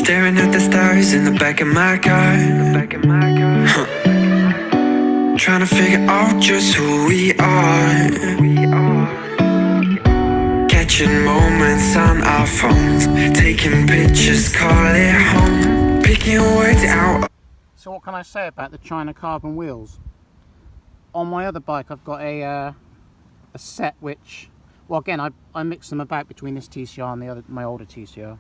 Staring at the stars in the back of my car. Trying to figure out just who we are. Catching moments on our phones, taking pictures, call it home, picking words out. So what can I say about the China carbon wheels? On my other bike I've got a set which, well again I mix them about between this TCR and my older TCR,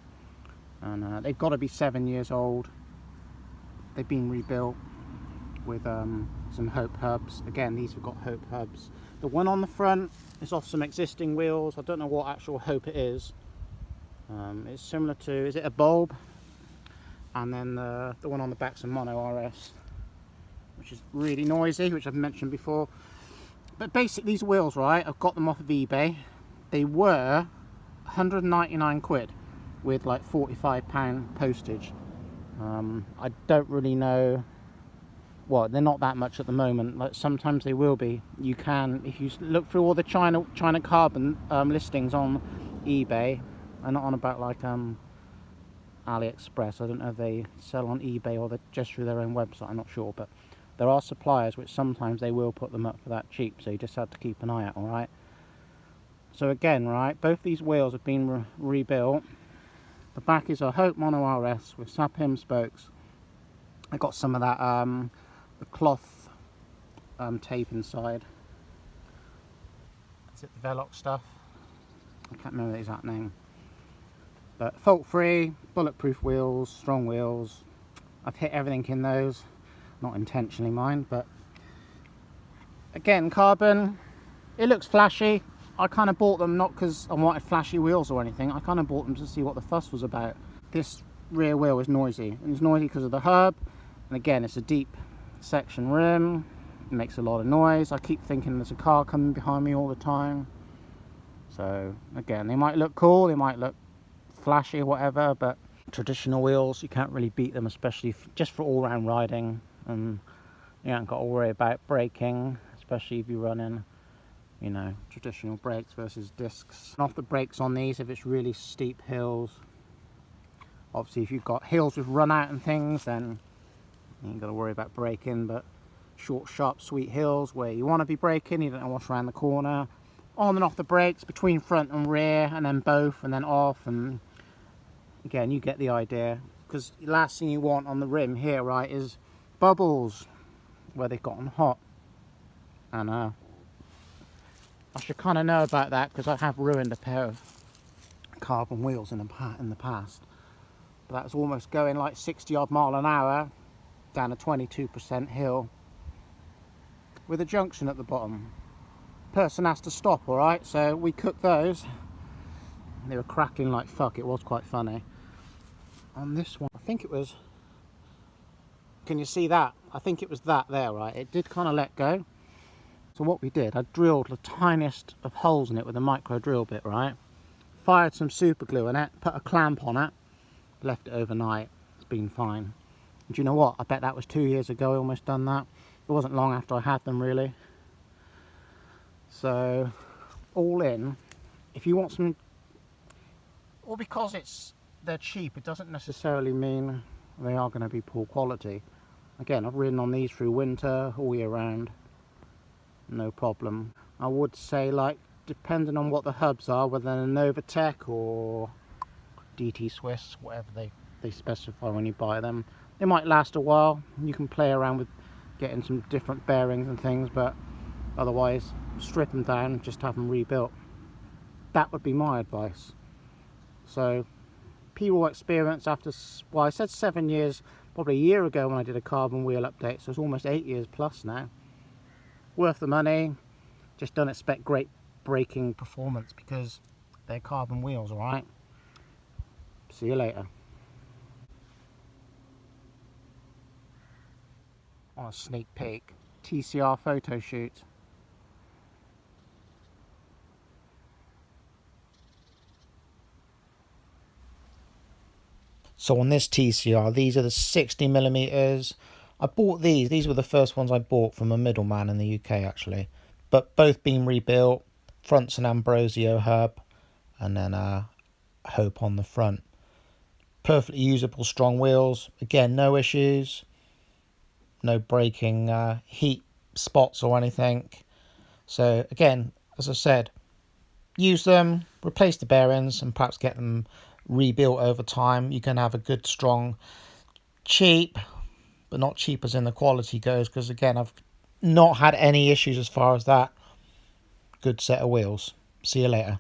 and they've got to be 7 years old. They've been rebuilt with some Hope hubs. Again, these have got Hope hubs. The one on the front is off some existing wheels. I don't know what actual Hope it is. It's similar to, is it a bulb? And then the one on the back's a mono RS, which is really noisy, which I've mentioned before. But basically these wheels, right, I've got them off of eBay. They were 199 quid with like £45 postage. I don't really know, well, they're not that much at the moment. Like sometimes they will be. You can, if you look through all the China carbon listings on eBay, and not on about like AliExpress. I don't know if they sell on eBay or they're just through their own website, I'm not sure, but there are suppliers which sometimes they will put them up for that cheap, so you just have to keep an eye out. Alright, so again, right, both these wheels have been rebuilt. The back is a Hope Mono RS with SAPIM spokes. I got some of that the cloth tape inside. Is it the Velox stuff? I can't remember the exact name. But fault free, bulletproof wheels, strong wheels. I've hit everything in those. Not intentionally, mind, but again, carbon, it looks flashy. I kind of bought them not because I wanted flashy wheels or anything. I kind of bought them to see what the fuss was about. This rear wheel is noisy, and it's noisy because of the hub, and again, it's a deep section rim. It makes a lot of noise. I keep thinking there's a car coming behind me all the time. So again, they might look cool, they might look flashy or whatever, but traditional wheels, you can't really beat them, especially just for all-round riding. And you haven't got to worry about braking, especially if you're running, you know, traditional brakes versus discs. And off the brakes on these if it's really steep hills. Obviously if you've got hills with run out and things, then you ain't got to worry about braking. But short, sharp, sweet hills where you want to be braking, you don't know what's around the corner. On and off the brakes, between front and rear, and then both, and then off, and again, you get the idea. Because the last thing you want on the rim here, right, is bubbles where they've gotten hot. And I should kind of know about that because I have ruined a pair of carbon wheels in the past. But that was almost going like 60 odd mile an hour down a 22% hill with a junction at the bottom. Person has to stop, alright, so we cooked those. They were crackling like fuck. It was quite funny. On this one, I think it was, can you see that? I think it was that there, right? It did kind of let go. So what we did, I drilled the tiniest of holes in it with a micro drill bit, right? Fired some super glue in it, put a clamp on it, left it overnight. It's been fine. And do you know what? I bet that was 2 years ago I almost done that. It wasn't long after I had them, really. So all in, if you want some, well, because they're cheap, it doesn't necessarily mean they are going to be poor quality. Again, I've ridden on these through winter, all year round, no problem. I would say, like, depending on what the hubs are, whether they're Novatec or DT Swiss, whatever they specify when you buy them, they might last a while. You can play around with getting some different bearings and things, but otherwise strip them down, just have them rebuilt. That would be my advice. So PRAW experience after, well, I said 7 years, probably a year ago when I did a carbon wheel update, so it's almost 8 years plus now. Worth the money. Just don't expect great braking performance because they're carbon wheels, alright? See you later. On a sneak peek, TCR photo shoot. So on this TCR, these are the 60mm. I bought these were the first ones I bought from a middleman in the UK actually. But both been rebuilt, front's an Ambrosio hub, and then Hope on the front. perfectly usable, strong wheels. Again, no issues, no breaking heat spots or anything. So again, as I said, use them, replace the bearings, and perhaps get them rebuilt over time. You can have a good, strong, cheap, but not cheap as in the quality goes, because again, I've not had any issues as far as that. Good set of wheels. See you later.